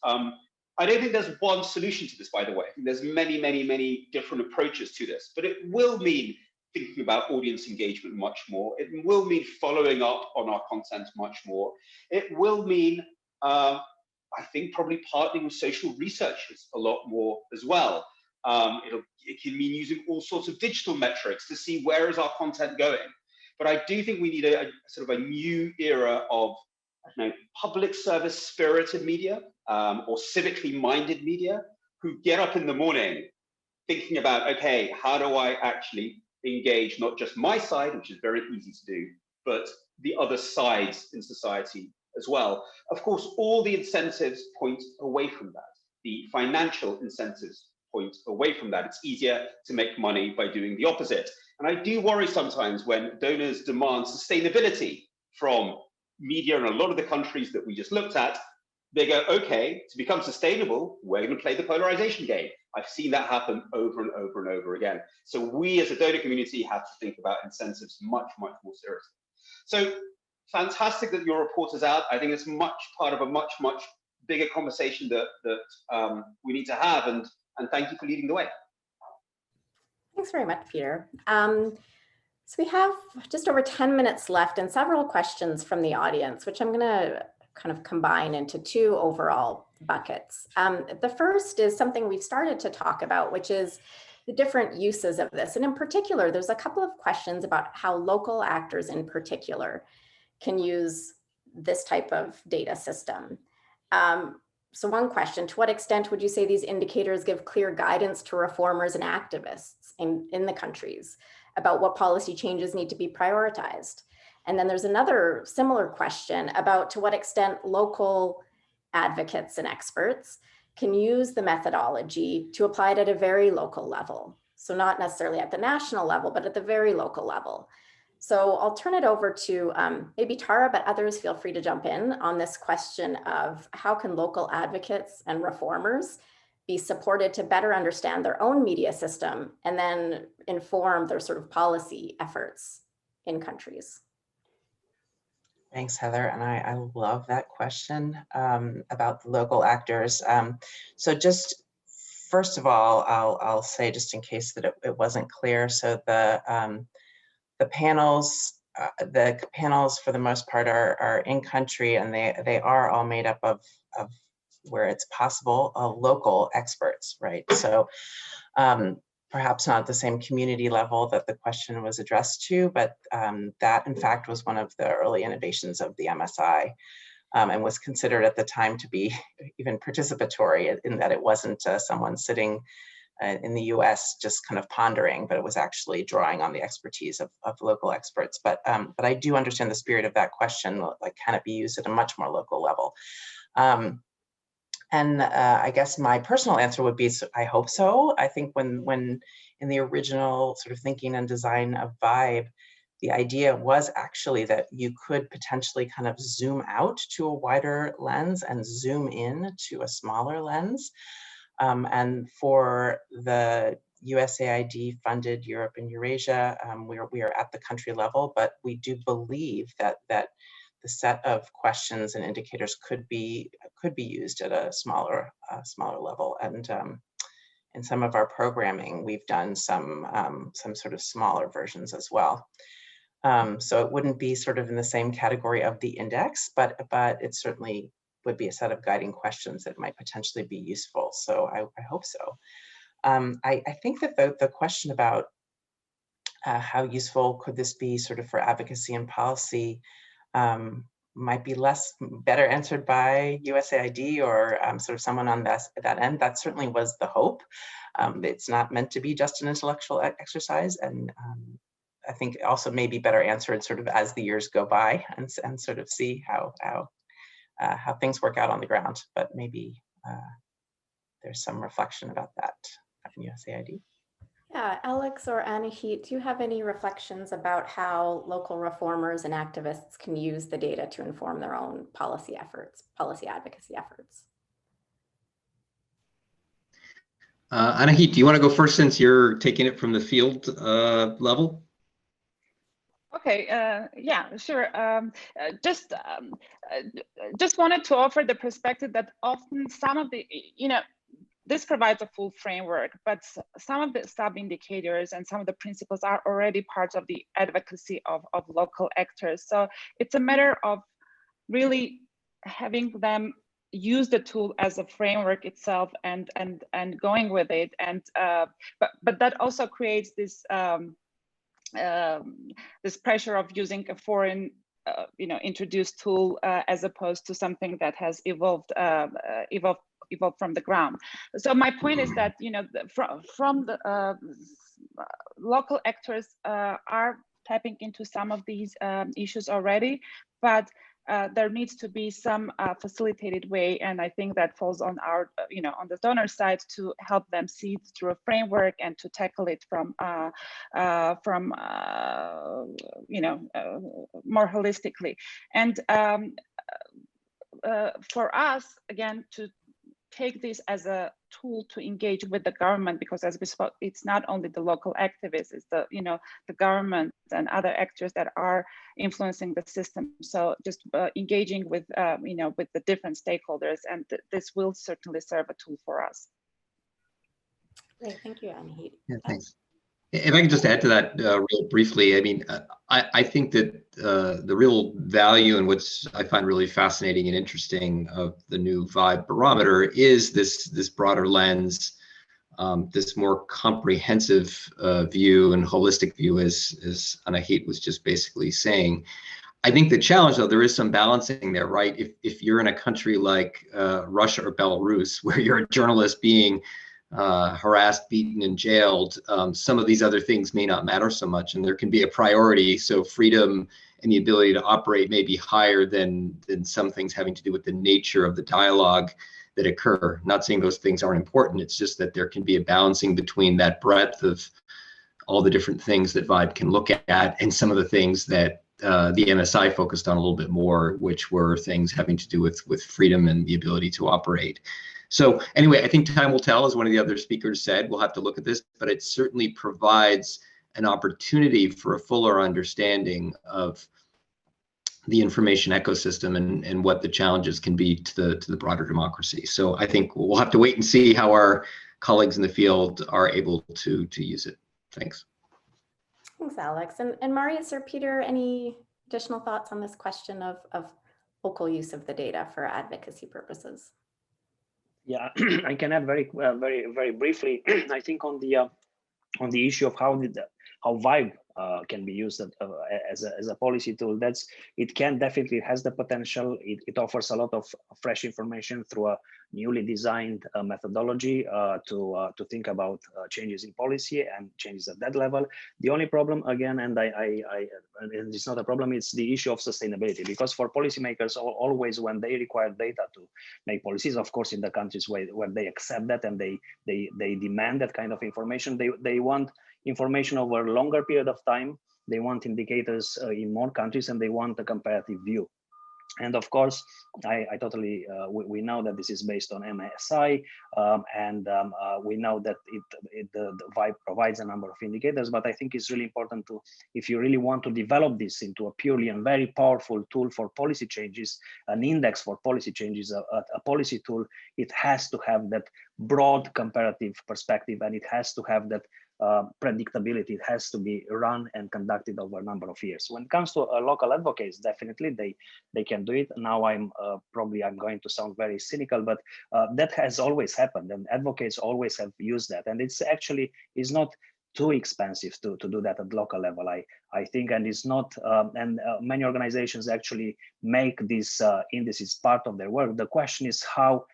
I don't think there's one solution to this, by the way. I think there's many, many, many different approaches to this, but it will mean thinking about audience engagement much more. It will mean following up on our content much more. It will mean, I think, probably partnering with social researchers a lot more as well. It can mean using all sorts of digital metrics to see where is our content going. But I do think we need a sort of a new era of, I don't know, public service spirited media or civically minded media who get up in the morning thinking about, okay, how do I actually engage not just my side, which is very easy to do, but the other sides in society as well. Of course, all the incentives point away from that. The financial incentives point away from that. It's easier to make money by doing the opposite. And I do worry sometimes when donors demand sustainability from media in a lot of the countries that we just looked at. They go, okay, to become sustainable, we're going to play the polarization game. I've seen that happen over and over and over again. So we as a donor community have to think about incentives much, much more seriously. So fantastic that your report is out. I think it's much part of a much, much bigger conversation that we need to have. And thank you for leading the way. Thanks very much, Peter. So we have just over 10 minutes left and several questions from the audience, which I'm going to kind of combine into two overall buckets. The first is something we've started to talk about, which is the different uses of this. And in particular, there's a couple of questions about how local actors in particular can use this type of data system. So one question, to what extent would you say these indicators give clear guidance to reformers and activists in the countries about what policy changes need to be prioritized? And then there's another similar question about to what extent local advocates and experts can use the methodology to apply it at a very local level. So not necessarily at the national level, but at the very local level. So I'll turn it over to maybe Tara, but others feel free to jump in on this question of how can local advocates and reformers be supported to better understand their own media system and then inform their sort of policy efforts in countries. Thanks, Heather. And I love that question about the local actors. So just first of all, I'll say, just in case that it wasn't clear, so the panels for the most part are in country, and they are all made up of where it's possible, local experts, right? So perhaps not at the same community level that the question was addressed to, but that in fact was one of the early innovations of the MSI, and was considered at the time to be even participatory in that it wasn't someone sitting in the US just kind of pondering, but it was actually drawing on the expertise of local experts. But I do understand the spirit of that question, like can it be used at a much more local level? And I guess my personal answer would be, I hope so. I think when in the original sort of thinking and design of Vibe, the idea was actually that you could potentially kind of zoom out to a wider lens and zoom in to a smaller lens. And for the USAID funded Europe and Eurasia, we are at the country level, but we do believe that the set of questions and indicators could be used at a smaller level. And in some of our programming, we've done some sort of smaller versions as well. So it wouldn't be sort of in the same category of the index, but it certainly would be a set of guiding questions that might potentially be useful. So I hope so. I think that the question about how useful could this be sort of for advocacy and policy might be better answered by USAID or sort of someone on that end. That certainly was the hope. It's not meant to be just an intellectual exercise, and I think also may be better answered sort of as the years go by and sort of see how things work out on the ground. But maybe there's some reflection about that from USAID. Yeah, Alex or Anahit, do you have any reflections about how local reformers and activists can use the data to inform their own policy efforts, policy advocacy efforts? Anahit, do you want to go first since you're taking it from the field level? Okay, yeah, sure. Just wanted to offer the perspective that often some of the, this provides a full framework, but some of the sub-indicators and some of the principles are already part of the advocacy of local actors. So it's a matter of really having them use the tool as a framework itself and going with it. And but that also creates this this pressure of using a foreign introduced tool as opposed to something that has evolved from the ground. So my point is that from the local actors are tapping into some of these issues already, but there needs to be some facilitated way, and I think that falls on our, on the donor side to help them see it through a framework and to tackle it from more holistically. And for us, again, to take this as a tool to engage with the government, because as we spoke, it's not only the local activists, it's the the government and other actors that are influencing the system. So just engaging with with the different stakeholders, and this will certainly serve a tool for us. Great, thank you, Anahit. Yeah, thanks. If I could just add to that real briefly, I mean, I think that the real value and what's I find really fascinating and interesting of the new Vibe barometer is this broader lens, this more comprehensive view and holistic view, as Anahit was just basically saying. I think the challenge, though, there is some balancing there, right? If you're in a country like Russia or Belarus, where you're a journalist being harassed, beaten, and jailed, some of these other things may not matter so much, and there can be a priority. So freedom and the ability to operate may be higher than some things having to do with the nature of the dialogue that occur. Not saying those things aren't important. It's just that there can be a balancing between that breadth of all the different things that Vibe can look at and some of the things that the MSI focused on a little bit more, which were things having to do with freedom and the ability to operate. So anyway, I think time will tell, as one of the other speakers said. We'll have to look at this, but it certainly provides an opportunity for a fuller understanding of the information ecosystem and what the challenges can be to the broader democracy. So I think we'll have to wait and see how our colleagues in the field are able to use it. Thanks. Thanks, Alex. And Marius or Peter, any additional thoughts on this question of local use of the data for advocacy purposes? Yeah, I can add very briefly. I think on the issue of how Vibe can be used as a policy tool, it can definitely has the potential. It offers a lot of fresh information through a newly designed methodology to think about changes in policy and changes at that level. The only problem, again, and it's not a problem, it's the issue of sustainability, because for policymakers, always when they require data to make policies, of course, in the countries where they accept that and they demand that kind of information, they want information over a longer period of time. They want indicators in more countries, and they want a comparative view. And of course, I totally, we know that this is based on MSI, and we know that the Vibe provides a number of indicators, but I think it's really important to, if you really want to develop this into a purely and very powerful tool for policy changes, an index for policy changes, a policy tool, it has to have that broad comparative perspective, and it has to have that predictability. It has to be run and conducted over a number of years. When it comes to local advocates, definitely they can do it. Now I'm going to sound very cynical, but that has always happened, and advocates always have used that, and it's actually is not too expensive to do that at local level, I think, and it's not, many organizations actually make these indices part of their work. The question is how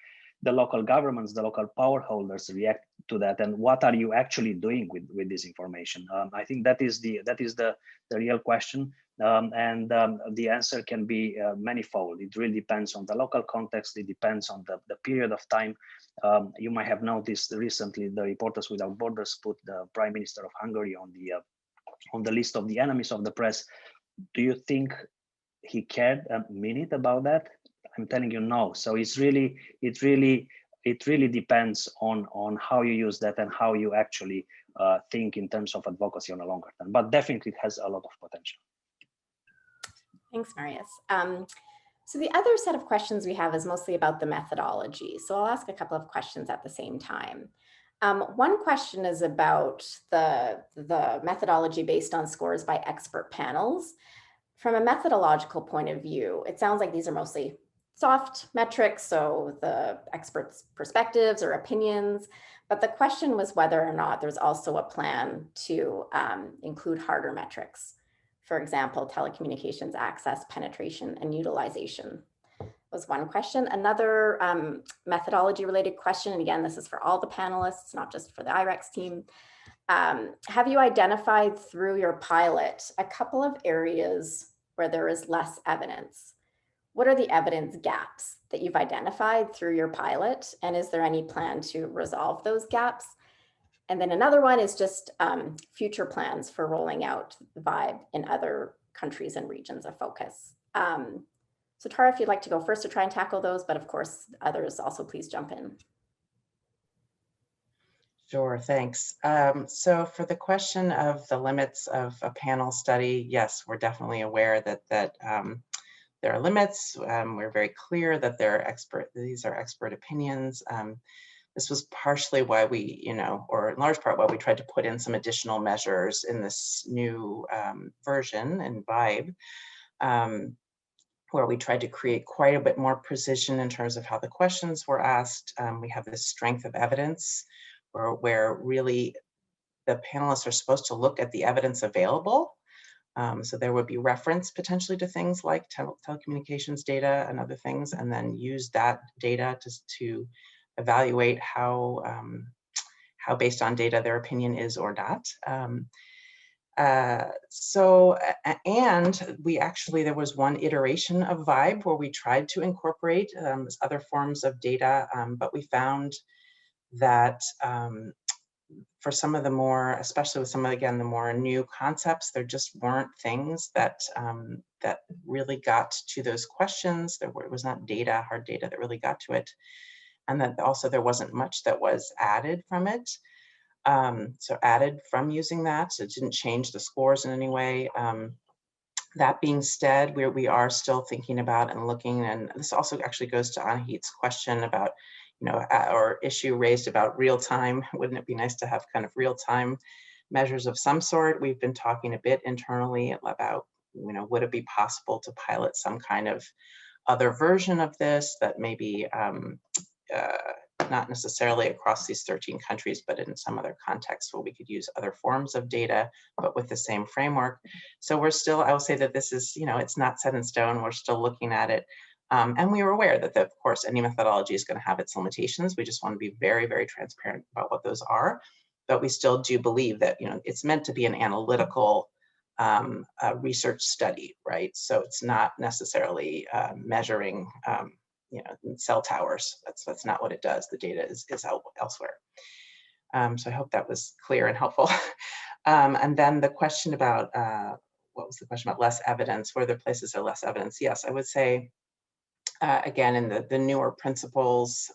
the local governments, the local power holders react to that, and what are you actually doing with this information? I think that is the real question, and the answer can be manifold. It really depends on the local context. It depends on the period of time. You might have noticed recently the Reporters Without Borders put the Prime Minister of Hungary on the list of the enemies of the press. Do you think he cared a minute about that? I'm telling you, no. So it really depends on how you use that and how you actually think in terms of advocacy on a longer term. But definitely, it has a lot of potential. Thanks, Marius. So the other set of questions we have is mostly about the methodology. So I'll ask a couple of questions at the same time. One question is about the methodology based on scores by expert panels. From a methodological point of view, it sounds like these are mostly soft metrics, so the experts' perspectives or opinions, but the question was whether or not there's also a plan to include harder metrics. For example, telecommunications access, penetration, and utilization was one question. Another methodology related question, and again, this is for all the panelists, not just for the IREX team. Have you identified through your pilot a couple of areas where there is less evidence? What are the evidence gaps that you've identified through your pilot? And is there any plan to resolve those gaps? And then another one is just future plans for rolling out VIBE in other countries and regions of focus. So Tara, if you'd like to go first to try and tackle those, but of course, others also please jump in. Sure, thanks. So for the question of the limits of a panel study, yes, we're definitely aware that there are limits. We're very clear that these are expert opinions. This was partially why we, or in large part why we tried to put in some additional measures in this new version in VIBE, where we tried to create quite a bit more precision in terms of how the questions were asked. We have this strength of evidence where really the panelists are supposed to look at the evidence available. So there would be reference potentially to things like telecommunications data and other things, and then use that data to evaluate how based on data their opinion is or not. And there was one iteration of VIBE where we tried to incorporate other forms of data, but we found that for some of the more, especially with some of, again, the more new concepts, there just weren't things that that really got to those questions. It was not hard data that really got to it. And then also there wasn't much that was added from it. So added from using that, so it didn't change the scores in any way. That being said, we are still thinking about and looking, and this also actually goes to Anahit's question about, or issue raised about real time. Wouldn't it be nice to have kind of real time measures of some sort? We've been talking a bit internally about, would it be possible to pilot some kind of other version of this that maybe not necessarily across these 13 countries, but in some other context where we could use other forms of data, but with the same framework. So we're still, I will say that this is, it's not set in stone. We're still looking at it. And we are aware that, of course, any methodology is going to have its limitations. We just want to be very, very transparent about what those are. But we still do believe that, it's meant to be an analytical research study, right? So it's not necessarily measuring cell towers. That's not what it does. The data is out elsewhere. So I hope that was clear and helpful. And then the question about, what was the question about less evidence? Where the places are less evidence? Yes, I would say, again, in the newer principles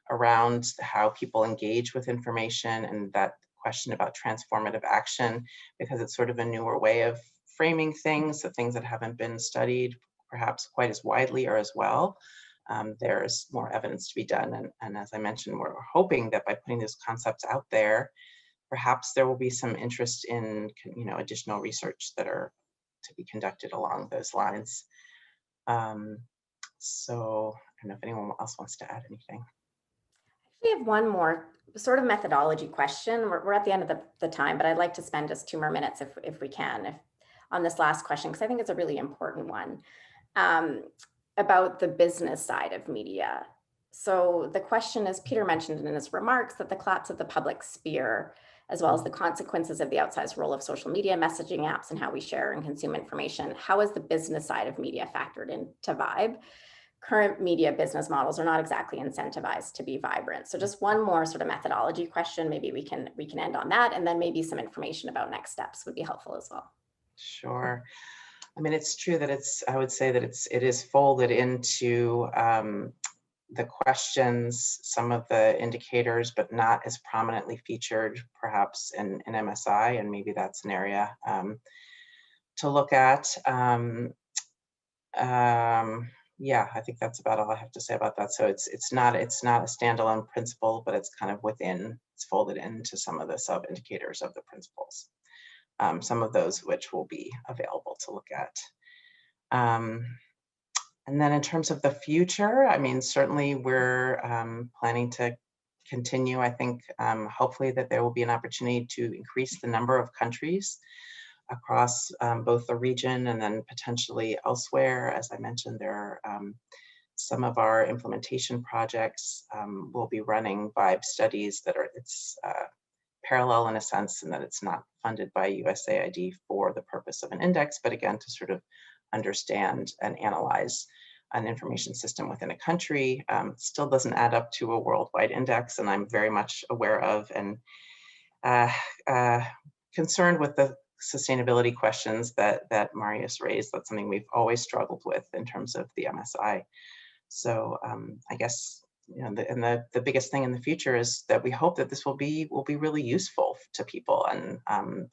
around how people engage with information, and that question about transformative action, because it's sort of a newer way of framing things, the things that haven't been studied perhaps quite as widely or as well. There's more evidence to be done. And as I mentioned, we're hoping that by putting those concepts out there, perhaps there will be some interest in, additional research that are to be conducted along those lines. So I don't know if anyone else wants to add anything. We have one more sort of methodology question. We're at the end of the time, but I'd like to spend just 2 more minutes if we can on this last question, because I think it's a really important one. About the business side of media. So the question is, Peter mentioned in his remarks that the collapse of the public sphere, as well as the consequences of the outsized role of social media messaging apps and how we share and consume information, how is the business side of media factored into VIBE? Current media business models are not exactly incentivized to be vibrant. So just one more sort of methodology question, maybe we can end on that, and then maybe some information about next steps would be helpful as well. Sure. I mean, it's true that I would say that it is folded into the questions, some of the indicators, but not as prominently featured perhaps in MSI, and maybe that's an area to look at. Yeah, I think that's about all I have to say about that. So it's not a standalone principle, but it's kind of it's folded into some of the sub indicators of the principles. Some of those which will be available to look at. And then in terms of the future, I mean, certainly we're planning to continue. I think hopefully that there will be an opportunity to increase the number of countries across both the region and then potentially elsewhere. As I mentioned, there are some of our implementation projects will be running VIBE studies that are parallel in a sense, in that it's not funded by USAID for the purpose of an index, but again, to sort of understand and analyze an information system within a country. Still doesn't add up to a worldwide index, and I'm very much aware of and concerned with the sustainability questions that Marius raised. That's something we've always struggled with in terms of the MSI. So I guess, you know, the biggest thing in the future is that we hope that this will be really useful to people, and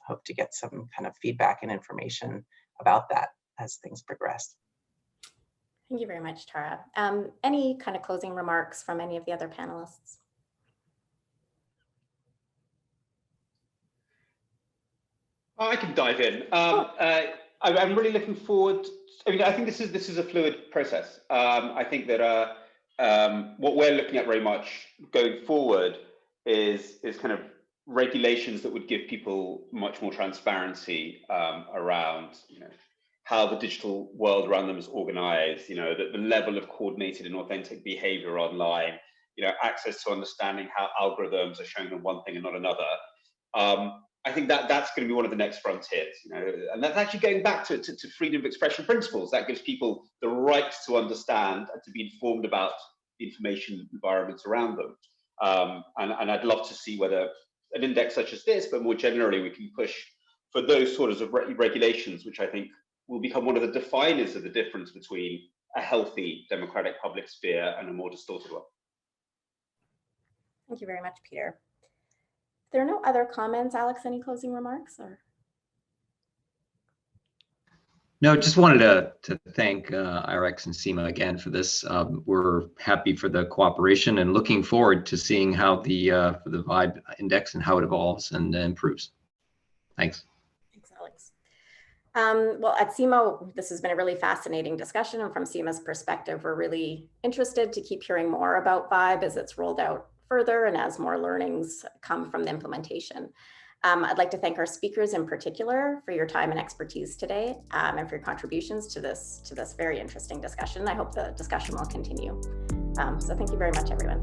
hope to get some kind of feedback and information about that as things progress. Thank you very much, Tara. Any kind of closing remarks from any of the other panelists? I can dive in. I'm really looking forward. I mean, I think this is a fluid process. I think that what we're looking at very much going forward is kind of regulations that would give people much more transparency around, you know, how the digital world around them is organized, you know, the level of coordinated and authentic behavior online, you know, access to understanding how algorithms are showing them one thing and not another. I think that's going to be one of the next frontiers, you know, and that's actually going back to freedom of expression principles. That gives people the right to understand and to be informed about the information environments around them. And I'd love to see whether an index such as this, but more generally, we can push for those sorts of regulations, which I think will become one of the definers of the difference between a healthy democratic public sphere and a more distorted one. Thank you very much, Peter. If there are no other comments, Alex, any closing remarks? Or? No, just wanted to thank IREX and CIMA again for this. We're happy for the cooperation and looking forward to seeing how the VIBE index and how it evolves and improves. Thanks. Thanks, Alex. Well, at CIMA, this has been a really fascinating discussion, and from CIMA's perspective, we're really interested to keep hearing more about VIBE as it's rolled out further and as more learnings come from the implementation. I'd like to thank our speakers in particular for your time and expertise today, and for your contributions to this very interesting discussion. I hope the discussion will continue. So thank you very much, everyone.